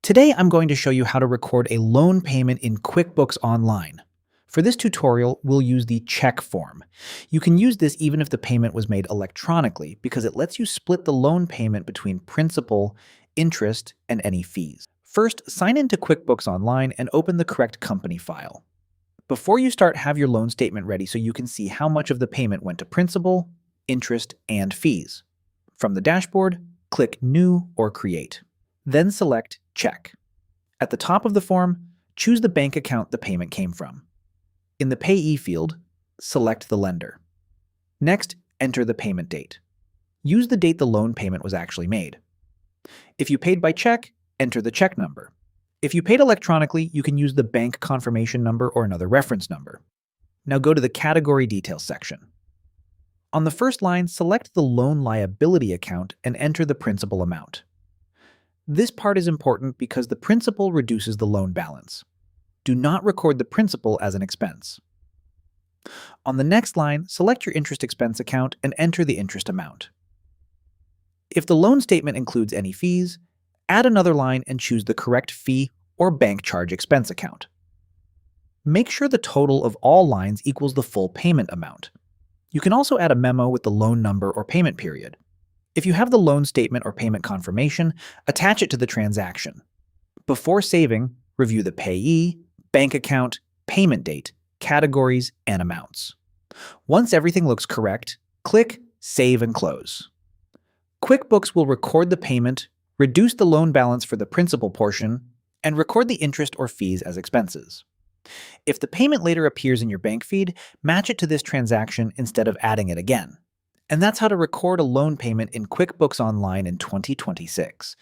Today, I'm going to show you how to record a loan payment in QuickBooks Online. For this tutorial, we'll use the check form. You can use this even if the payment was made electronically because it lets you split the loan payment between principal, interest, and any fees. First, sign into QuickBooks Online and open the correct company file. Before you start, have your loan statement ready so you can see how much of the payment went to principal, interest, and fees. From the dashboard, click New or Create. Then select Check. At the top of the form, choose the bank account the payment came from. In the Payee field, select the lender. Next, enter the payment date. Use the date the loan payment was actually made. If you paid by check, enter the check number. If you paid electronically, you can use the bank confirmation number or another reference number. Now go to the Category Details section. On the first line, select the loan liability account and enter the principal amount. This part is important because the principal reduces the loan balance. Do not record the principal as an expense. On the next line, select your interest expense account and enter the interest amount. If the loan statement includes any fees, add another line and choose the correct fee or bank charge expense account. Make sure the total of all lines equals the full payment amount. You can also add a memo with the loan number or payment period. If you have the loan statement or payment confirmation, attach it to the transaction. Before saving, review the payee, bank account, payment date, categories, and amounts. Once everything looks correct, click Save and Close. QuickBooks will record the payment, reduce the loan balance for the principal portion, and record the interest or fees as expenses. If the payment later appears in your bank feed, match it to this transaction instead of adding it again. And that's how to record a loan payment in QuickBooks Online in 2026.